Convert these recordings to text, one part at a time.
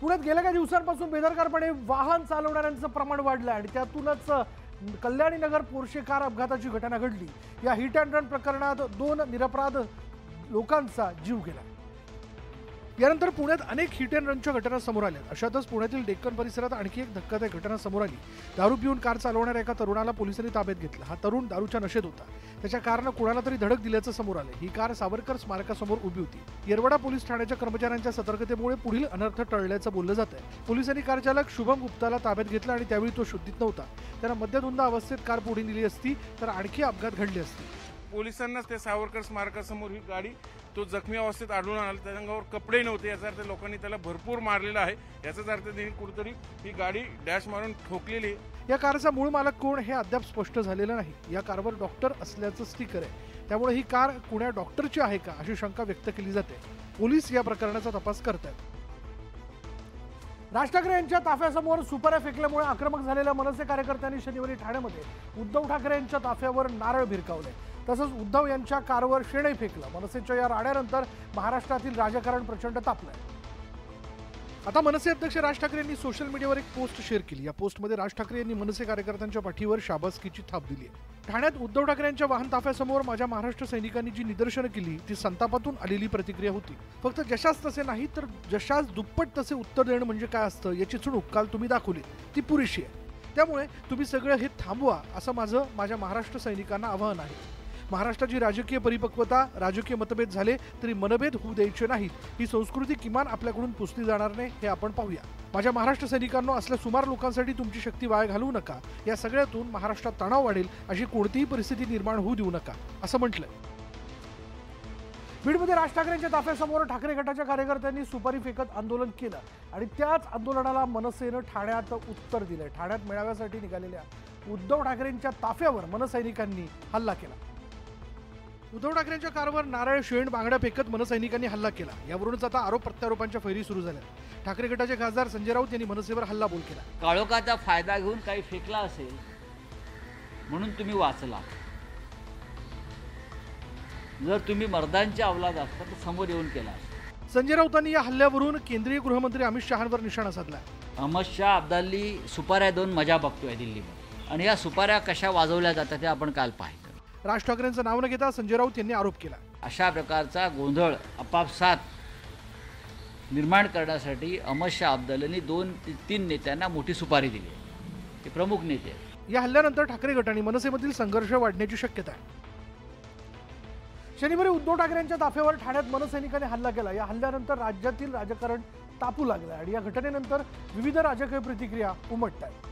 पुण्यात गेल्या काही दिवसांपासून बेदरकारपणे वाहन चालवणाऱ्यांचं प्रमाण वाढलं आणि त्यातूनच कल्याणी नगर पोर्शे कार अपघाताची घटना घडली। या हिट अँड रन प्रकरणात 2 निरपराध लोकांचा जीव गेला। यानंतर पुण्यात अनेक हिट अँड रनच्या घटना समोर आल्या। अशातच पुण्यातील डेक्कन परिसरात आणखी एक धक्कादायक घटना समोर आली। दारू पिऊन कार चालवणाऱ्या एका तरुणाला पोलिसांनी ताब्यात घेतलं। हा तरुण दारूच्या नशेत होता। त्याच्या कारनं कुणाला तरी धडक दिल्याचं समोर आलं। ही कार सावरकर स्मारकासमोर उभी होती। येरवडा पोलीस ठाण्याच्या कर्मचाऱ्यांच्या सतर्कतेमुळे पुढील अनर्थ टळल्याचं बोललं जातंय। पोलिसांनी कार चालक शुभम गुप्ताला ताब्यात घेतलं आणि त्यावेळी तो शुद्धीत नव्हता। त्यानं मद्यधुंद अवस्थेत कार पुढे नेली असती तर आणखी अपघात घडले असते। पोलिसांनाच ते सावरकर स्मारकासमोर ही गाडी तो जखमी अवस्थेत आढळून आला। त्या अंगावर कपडे नव्हते, याचा अर्थ लोकांनी त्याला भरपूर मारलेला आहे। याचाच अर्थ त्यांनी कुठेतरी ही गाडी डॅश मारून ठोकलेली। या कारचा मूळ मालक कोण हे अद्याप स्पष्ट झालेलं नाही। या कारवर डॉक्टर असल्याचं स्टिकर आहे, त्यामुळे ही कार कुण्या डॉक्टरची आहे का अशी शंका व्यक्त केली जाते। पोलीस या प्रकरणाचा तपास करतात। राज ठाकरे यांच्या ताफ्यासमोर सुपाऱ्या फेकल्यामुळे आक्रमक झालेल्या मनसे कार्यकर्त्यांनी शनिवारी ठाण्यामध्ये उद्धव ठाकरे यांच्या ताफ्यावर नारळ भिरकावले। तसंच उद्धव यांच्या कारवर शेणही फेकलं। मनसेच्या या राड्यानंतर महाराष्ट्रातील राजकारण प्रचंड तापलंय। आता मनसे अध्यक्ष राज ठाकरे यांनी सोशल मीडियावर एक पोस्ट शेअर केली। या पोस्टमध्ये राज ठाकरे यांनी मनसे कार्यकर्त्यांच्या पाठीवर शाबासकीची थाप दिली आहे। ठाण्यात उद्धव ठाकरे यांच्या वाहन ताफ्यासमोर माझ्या महाराष्ट्र सैनिकांनी जी निदर्शनं केली ती संतापातून आलेली प्रतिक्रिया होती। फक्त जशास तसे नाही तर जशास दुप्पट तसे उत्तर देणं म्हणजे काय असतं याची चुणूक काल तुम्ही दाखवली, ती पुरेशी आहे। त्यामुळे तुम्ही सगळं हे थांबवा असं माझ्या महाराष्ट्र सैनिकांना आवाहन आहे। महाराष्ट्राची राजकीय परिपक्वता, राजकीय मतभेद झाले तरी मनभेद होऊ द्यायचे नाहीत, ही संस्कृती किमान आपल्याकडून पुसली जाणार नाही हे आपण पाहूया। माझ्या महाराष्ट्र सैनिकांनो, असल्या सुमार लोकांसाठी तुमची शक्ती वाया घालवू नका। या सगळ्यातून महाराष्ट्रात तणाव वाढेल अशी कोणतीही परिस्थिती निर्माण होऊ देऊ नका असं म्हटलंय। बीडमध्ये राज ठाकरेंच्या ताफ्यासमोर ठाकरे गटाच्या कार्यकर्त्यांनी सुपारी फेकत आंदोलन केलं आणि त्याच आंदोलनाला मनसेनं ठाण्यात उत्तर दिलंय। ठाण्यात मेळाव्यासाठी निघालेल्या उद्धव ठाकरेंच्या ताफ्यावर मनसैनिकांनी हल्ला केला। उद्धव ठाकरेंच्या कारवर नारळ, शेण, बांगड्या फेकत मनसैनिकांनी हल्ला केला। यावरूनच आता आरोप प्रत्यारोपांच्या फैरी सुरू झाल्या। ठाकरे गटाचे खासदार संजय राऊत यांनी मनसेवर हल्लाबोल केला। काळोखाचा फायदा घेऊन काही फेकला असेल म्हणून तुम्ही वाचला। जर तुम्ही मर्दांच्या अवलाद असता तर समोर येऊन केला। संजय राऊतांनी या हल्ल्यावरून केंद्रीय गृहमंत्री अमित शहांवर निशाणा साधला। अहमद शाह अब्दाली सुपाऱ्या देऊन मजा बघतोय दिल्लीमध्ये आणि या सुपाऱ्या कशा वाजवल्या जातात ते आपण काल पाहिलं। राज ठाकरेंचं नाव न घेता संजय राऊत यांनी आरोप केला। अशा प्रकारचा गोंधळ आपापसात निर्माण करण्यासाठी अहमद शाह अब्दालींनी 2-3 नेत्यांना मोठी सुपारी दिली। हे प्रमुख नेते आहेत। या हल्ल्यानंतर ठाकरे गट आणि मनसेमधील संघर्ष वाढण्याची शक्यता आहे। शनिवारी उद्धव ठाकरेंच्या ताफ्यावर ठाण्यात मनसैनिकांनी हल्ला केला। या हल्ल्यानंतर राज्यातील राजकारण तापू लागलं आणि या घटनेनंतर विविध राजकीय प्रतिक्रिया उमटत आहेत।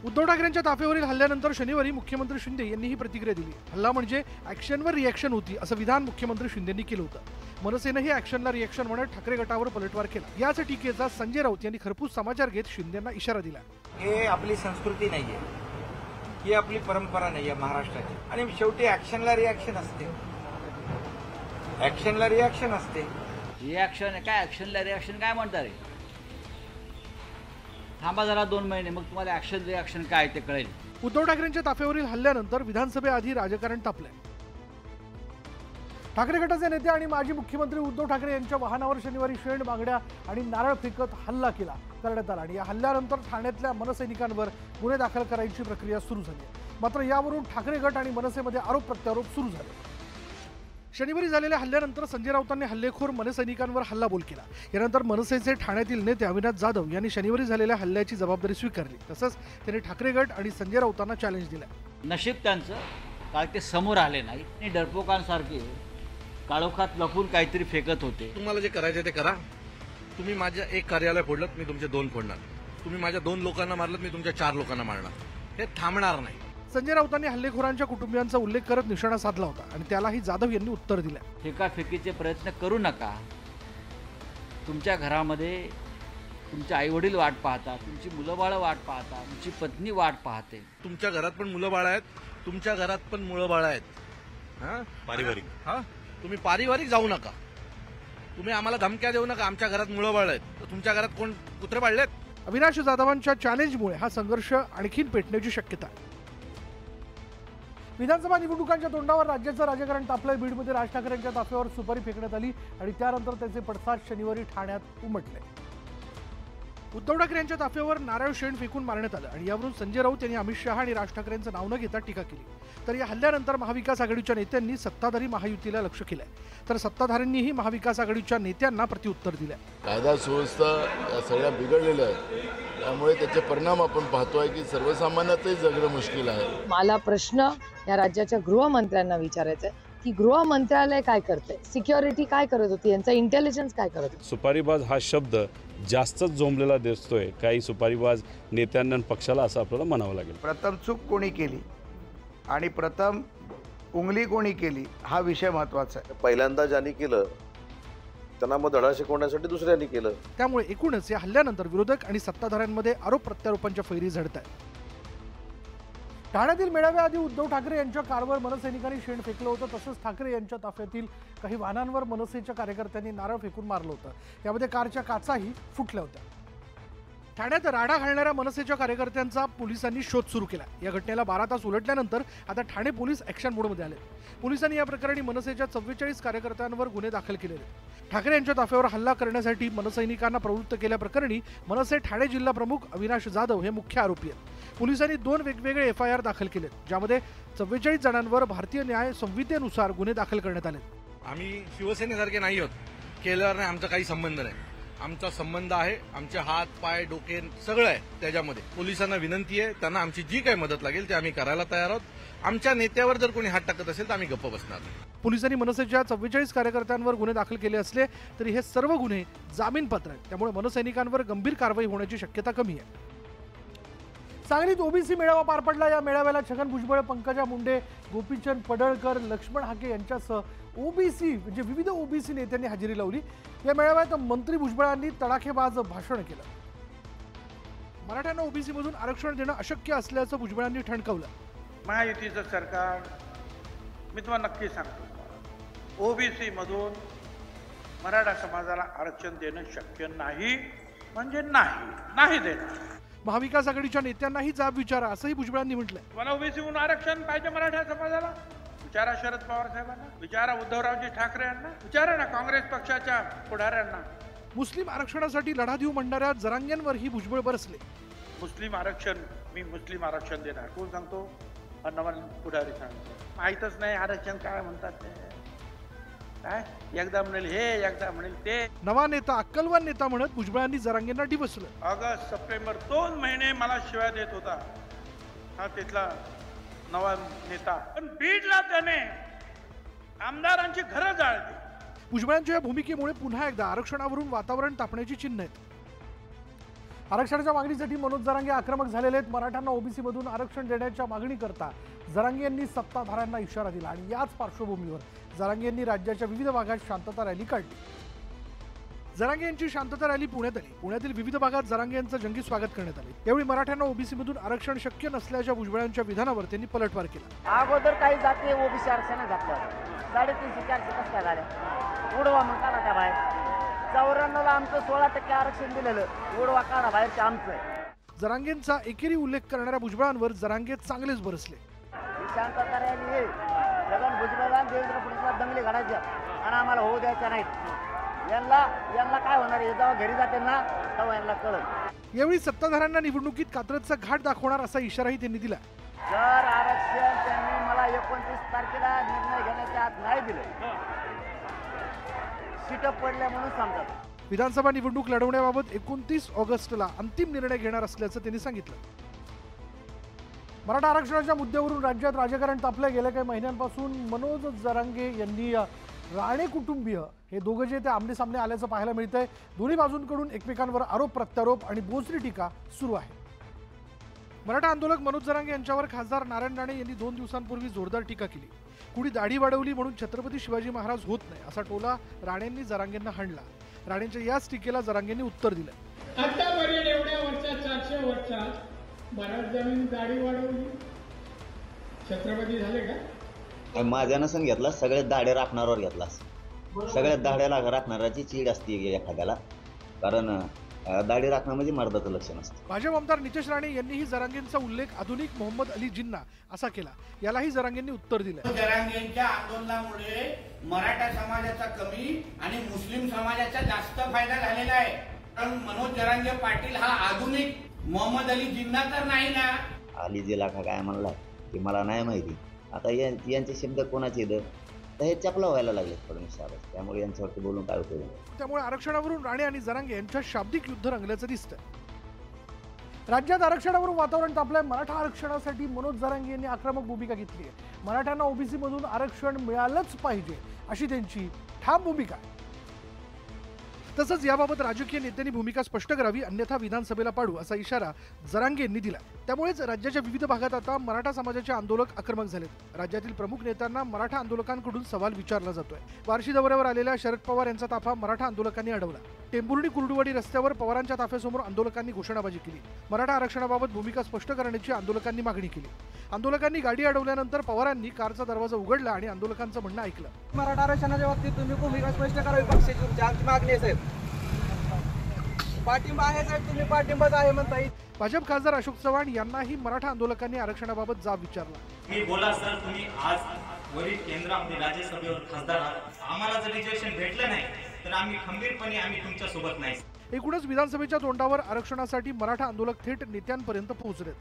उद्धव ठाकरेंच्या ताफ्यावरील हल्ल्यानंतर शनिवारी मुख्यमंत्री शिंदे यांनी ही प्रतिक्रिया दिली। हल्ला म्हणजे ॲक्शनवर रिॲक्शन होती असं विधान मुख्यमंत्री शिंदेंनी केलं होतं। मनसेनंही ॲक्शनला रिॲक्शन म्हणत ठाकरे गटावर पलटवार केला। याच टीकेचा संजय राऊत यांनी खरपूस समाचार घेत शिंदेंना इशारा दिला। हे आपली संस्कृती नाहीये, ही आपली परंपरा नाहीये महाराष्ट्राची आणि शेवटी ॲक्शनला रिॲक्शन असते। ॲक्शनला रिॲक्शन असते। रिॲक्शन काय, ॲक्शनला रिॲक्शन काय म्हणता रे? थांबा जरा 2 महिने, मग तुम्हाला ॲक्शन रिॲक्शन काय ते कळेल। उद्धव ठाकरेंच्या ताफ्यावरील हल्ल्यानंतर विधानसभेआधी राजकारण तापलंय। ठाकरे गटाचे नेते आणि माजी मुख्यमंत्री उद्धव ठाकरे यांच्या वाहनावर शनिवारी शेण, बांगड्या आणि नारळ फेकत हल्ला करण्यात आला आणि या हल्ल्यानंतर ठाण्यातल्या मनसैनिकांवर गुन्हे दाखल करायची प्रक्रिया सुरू झाली। मात्र यावरून ठाकरे गट आणि मनसेमध्ये आरोप प्रत्यारोप सुरू झाले। शनिवारी झालेल्या हल्ल्यानंतर संजय राऊतांनी हल्लेखोर मनसैनिकांवर हल्लाबोल केला। यानंतर मनसेचे ठाण्यातील नेते अविनाश जाधव यांनी शनिवारी झालेल्या हल्ल्याची जबाबदारी स्वीकारली। तसंच त्यांनी ठाकरे गट आणि संजय राऊतांना चॅलेंज दिलं। नशीब त्यांचं काय ते समोर आले नाही आणि डरपोकांसारखे काळोखात लपून काहीतरी फेकत होते। तुम्हाला जे करायचं ते करा। तुम्ही माझ्या 1 कार्यालय फोडलं, मी तुमचे 2 फोडणार। तुम्ही माझ्या 2 लोकांना मारलं, मी तुमच्या 4 लोकांना मारणार। हे थांबणार नाही। संजय राऊतांनी हल्लेखोरांच्या कुटुंबियांचा उल्लेख करत निशाणा साधला होता आणि त्यालाही जाधव यांनी उत्तर दिलं। फेकाफेकीचे प्रयत्न करू नका। तुमच्या घरामध्ये तुमचे आईवडील वाट पाहतात, तुमची मुलं बाळं वाट पाहतात, तुमची पत्नी वाट पाहते। तुमच्या घरात पण मुलं बाळं आहेत, तुमच्या घरात पण मुलं बाळं आहेत। पारिवारिक तुम्ही पारिवारिक जाऊ नका। तुम्ही आम्हाला धमक्या देऊ नका। आमच्या घरात मुलं बाळं आहेत, तर तुमच्या घरात कोण कुत्रे पाळलेत? अविनाश जाधवांच्या चॅलेंजमुळे हा संघर्ष आणखीन पेटण्याची शक्यता आहे। विधानसभा निवडणुकांच्या तोंडावर राज्याचं राजकारण तापलंय। बीडमध्ये राज ठाकरेंच्या ताफ्यावर सुपारी फेकण्यात आली आणि त्यानंतर त्याचे पडसाद शनिवारी ठाण्यात उमटले। उद्धव ठाकरे यांच्या ताफ्यावर नारळ शेण फेकून मारण्यात आलं आणि यावरून संजय राऊत यांनी अमित शहा आणि राज ठाकरेंचं नाव न घेता टीका केली। तर या हल्ल्यानंतर महाविकास आघाडीच्या नेत्यांनी सत्ताधारी महायुतीला लक्ष्य केलंय, तर सत्ताधाऱ्यांनीही महाविकास आघाडीच्या नेत्यांना प्रत्युत्तर दिलंय। कायदा सुव्यवस्था या सगळ्या बिघडलेल्या आहेत, त्यामुळे त्याचे परिणाम आपण पाहतोय की सर्वसामान्यातही जगणं मुश्किल आहे। मला प्रश्न या राज्याच्या गृहमंत्र्यांना विचारायचा आहे की गृह मंत्रालय काय करते, सिक्युरिटी काय करत होती, यांचा इंटेलिजन्स काय करत होती। सुपारीबाज हा शब्द जास्तच जोमलेला दिसतोय काही सुपारीबाज नेत्यांना आणि पक्षाला, असं आपल्याला म्हणावं लागेल। प्रथम चूक कोणी केली आणि प्रथम उंगली कोणी केली हा विषय महत्त्वाचा आहे। पहिल्यांदा ज्यांनी केलं त्यांना मग धडा शिकवण्यासाठी दुसऱ्यांनी केलं। त्यामुळे एकूणच या हल्ल्यानंतर विरोधक आणि सत्ताधाऱ्यांमध्ये आरोप प्रत्यारोपांच्या फैरी झडत आहे। ठाण्यातील मेळाव्याआधी उद्धव ठाकरे यांच्या कारवर मनसैनिकांनी शेण फेकलं होतं, तसंच ठाकरे यांच्या ताफ्यातील काही वाहनांवर मनसेच्या कार्यकर्त्यांनी नारळ फेकून मारलं होतं। यामध्ये कारच्या काचाही फुटल्या होत्या। ठाण्यात राडा घालणाऱ्या मनसेच्या कार्यकर्त्यांचा पोलिसांनी शोध सुरू केला। या घटनेला 12 तास उलटल्यानंतर आता ठाणे पोलीस ॲक्शन मोडमध्ये आले। पोलिसांनी या प्रकरणी मनसेच्या 44 कार्यकर्त्यांवर गुन्हे दाखल केलेले। ठाकरे यांच्या ताफ्यावर हल्ला करण्यासाठी मनसैनिकांना प्रवृत्त केल्याप्रकरणी मनसे ठाणे जिल्हा प्रमुख अविनाश जाधव हे मुख्य आरोपी आहेत। पोलिसांनी 2 वेगवेगळे FIR दाखल केलेत, ज्यामध्ये 44 जणांवर भारतीय न्याय संहितेनुसार गुन्हे दाखल करण्यात आले। आम्ही शिवसेनेसारखे नाही आहोत, केल्यावर नाही आमचा काही संबंध नाही। आमचा संबंध आहे, आमचे हात पाय डोके सगळं आहे त्याच्यामध्ये। पोलिसांना विनंती आहे, त्यांना आमची जी काही मदत लागेल ते आम्ही करायला तयार आहोत। आमच्या नेत्यावर जर कोणी हात टाकत असेल तर आम्ही गप्प बसणार नाही। पोलिसांनी मनसेच्या 44 कार्यकर्त्यांवर गुन्हे दाखल केले असले तरी हे सर्व गुन्हे जामीनपात्र आहेत, त्यामुळे मनसैनिकांवर गंभीर कारवाई होण्याची शक्यता कमी आहे। सांगलीत ओबीसी मेळावा पार पडला। या मेळाव्याला छगन भुजबळ, पंकजा मुंडे, गोपीचंद पडळकर, लक्ष्मण हाके यांच्यासह ओबीसी म्हणजे विविध ओबीसी नेत्यांनी हजेरी लावली। या मेळाव्यात मंत्री भुजबळांनी तडाखेबाज भाषण केलं। मराठ्यांना ओबीसी मधून आरक्षण देणं अशक्य असल्याचं भुजबळांनी ठणकावलं। महायुतीचं सरकार, मी तुम्हाला नक्की सांगतो, ओबीसी मधून मराठा समाजाला आरक्षण देणं शक्य नाही, म्हणजे नाही देणार। महाविकास आघाडीच्या नेत्यांनाही जाब विचारा असंही भुजबळांनी म्हटलंय। मला ओबीसी म्हणून आरक्षण पाहिजे मराठा समाजाला, विचारा शरद पवार साहेबांना, विचारा उद्धवरावजी ठाकरे यांना, विचारा ना काँग्रेस पक्षाच्या पुढाऱ्यांना। मुस्लिम आरक्षणासाठी लढा देऊ म्हणणाऱ्या जरांगेंवरही भुजबळ बरसले। मुस्लिम आरक्षण, मी मुस्लिम आरक्षण देणार, कोण सांगतो? नवन पुढारी सांगतो। माहीतच नाही आरक्षण काय म्हणतात ते, काय एकदा म्हणेल हे एकदा म्हणेल ते। नवा नेता अक्कलवान नेता म्हणत भुजबळांनी जरांगेंना डिवसलं। ऑगस्ट सप्टेंबर 2 महिने मला शिवाय देत होता हा तिथला नवा नेता, पण बीडला त्याने आमदारांची घरं जाळली। भुजबळांच्या या भूमिकेमुळे पुन्हा एकदा आरक्षणावरून वातावरण तापण्याची चिन्ह आहेत। आरक्षणाच्या मागणीसाठी मनोज जरांगे आक्रमक झालेले आहेत। मराठ्यांना ओबीसी मधून आरक्षण देण्याच्या मागणीकरता जरांगे यांनी सत्ताधाऱ्यांना इशारा दिला आणि याच पार्श्वभूमीवर जरांगे यांनी राज्याच्या विविध भागात शांतता रॅली काढली। जरांगे यांची शांतता रॅली पुण्यात आली। पुण्यातील विविध भागात जरांगे यांचं जंगी स्वागत करण्यात आले। यावेळी मराठ्यांना ओबीसी मधून आरक्षण शक्य नसल्याच्या भुजबळांच्या विधानावर त्यांनी पलटवार केला। अगोदर काही जाते ओबीसी आरक्षण घातलं, 350-400 कसं काय झालं, उडवा मग काढा त्या बाहेर। 94ला आमचं 16% आरक्षण दिलेलं, उडवा काढा बाहेरचं आमचं। जरांगेंचा एकेरी उल्लेख करणाऱ्या भुजबळांवर जरांगे चांगलेच बरसले। शांतता रॅली हे छगन भुजबळ देवेंद्र फडणवीसला दंगली घडायच्या आणि आम्हाला होऊ द्यायच्या नाहीत। यांना काय होणार आहे, जेव्हा घरी जाते ना तेव्हा यांना कळत। यावेळी सत्ताधाऱ्यांना निवडणुकीत कात्रजचा घाट दाखवणार असा इशाराही त्यांनी दिला। जर आरक्षण त्यांनी मला 29 तारखेला निर्णय घेण्याच्या आत नाही दिले, सीट पडल्या म्हणून सांगतात। विधानसभा निवडणूक लढवण्याबाबत 29 ऑगस्टला अंतिम निर्णय घेणार असल्याचं त्यांनी सांगितलं। मराठा आरक्षणाच्या मुद्द्यावरून राज्यात राजकारण तापलं। गेल्या काही महिन्यांपासून मनोज जरांगे यांनी राणे कुटुंबीय हे दोघं जे ते आमने सामने आल्याचं पाहायला मिळतंय। दोन्ही बाजूंकडून एकमेकांवर आरोप प्रत्यारोप आणि बोचरी टीका सुरू आहे। मराठा आंदोलक मनोज जरांगे यांच्यावर खासदार नारायण राणे यांनी 2 दिवसांपूर्वी जोरदार टीका केली। कुणी दाढी वाढवली म्हणून छत्रपती शिवाजी महाराज होत नाही असा टोला राणेंनी जरांगेंना हाणला। राणेंच्या याच टीकेला जरांगेंनी उत्तर दिलं। आतापर्यंत एवढ्या वर्षात 400 वर्षात बऱ्याच जणांनी दाढी वाढवली, छत्रपती झाले का? माझ्या नसन घेतला, सगळ्यात दाढ्या राखणाऱ्यावर घेतला। सगळ्यात दाढ्याला राखणाऱ्याची चीड असते एखाद्याला, कारण दाढी राखणं म्हणजे मर्दाचं लक्षण असतं। भाजप आमदार नितेश राणे यांनीही जरांगेंचा उल्लेख आधुनिक मोहम्मद अली जिन्ना असा केला। यालाही जरांगेंनी उत्तर दिलं। जरांगेंच्या आंदोलनामुळे मराठा समाजाचा कमी आणि मुस्लिम समाजाचा जास्त फायदा झालेला आहे। मनोज जरांगे पाटील हा आधुनिक मोहम्मद अली जिन्ना तर नाही ना? अली जिल्हा का काय म्हणला की मला नाही माहिती. आता यांचे शब्द कोणाचे तर हे चपला व्हायला लागले फडणवीस साहेब, त्यामुळे यांच्यावरती बोलून काय उपयोग नाही. त्यामुळे आरक्षणावरून राणे आणि जरांगे यांच्यात शाब्दिक युद्ध रंगल्याचं दिसतंय. राज्यात आरक्षणावरून वातावरण तापलंय. मराठा आरक्षणासाठी मनोज जरांगे यांनी आक्रमक भूमिका घेतली आहे. मराठ्यांना ओबीसी मधून आरक्षण मिळालंच पाहिजे अशी त्यांची ठाम भूमिका आहे. तसंच याबाबत राजकीय नेत्यांनी भूमिका स्पष्ट करावी, अन्यथा विधानसभेला पाडू असा इशारा जरांगे यांनी दिला. त्यामुळेच राज्याच्या विविध भागात आता मराठा समाजाचे आंदोलक आक्रमक झालेत. राज्यातील प्रमुख नेत्यांना मराठा आंदोलकांकडून सवाल विचारला जातोय. बार्शी दौऱ्यावर आलेल्या शरद पवार यांचा ताफा मराठा आंदोलकांनी अडवला. टेंभुर्णी कुर्डुवाडी रस्त्यावर पवारांच्या ताफ्यासमोर आंदोलकांनी घोषणाबाजी केली. मराठा आरक्षणाबाबत भूमिका स्पष्ट करण्याची आंदोलकांनी मागणी केली. आंदोलकांनी गाडी अडवल्यानंतर पवारांनी कारचा दरवाजा उघडला आणि आंदोलकांचं म्हणणं ऐकलं. मराठा आरक्षणाच्या बाबतीत तुम्ही भूमिका स्पष्ट करावी. पक्षाची आमची मागणी आहे साहेब. पाठिंबा आहे साहेब, तुम्ही पाठिंबाच आहे म्हणता येईल. भाजप खासदार अशोक चव्हाण यांनाही मराठा आंदोलकांनी आरक्षणाबाबत जाब विचारला. मी बोला सर, तुम्ही आज वरील केंद्रामध्ये राज्यसभेवर खासदार आहात. आम्हाला जर रिजर्वेशन भेटलं नाही तर आम्ही खंबीरपणे तुमच्या सोबत नाही. एकूणच विधानसभेच्या तोंडावर आरक्षणासाठी मराठा आंदोलक थेट नेत्यांपर्यंत पोहोचलेत.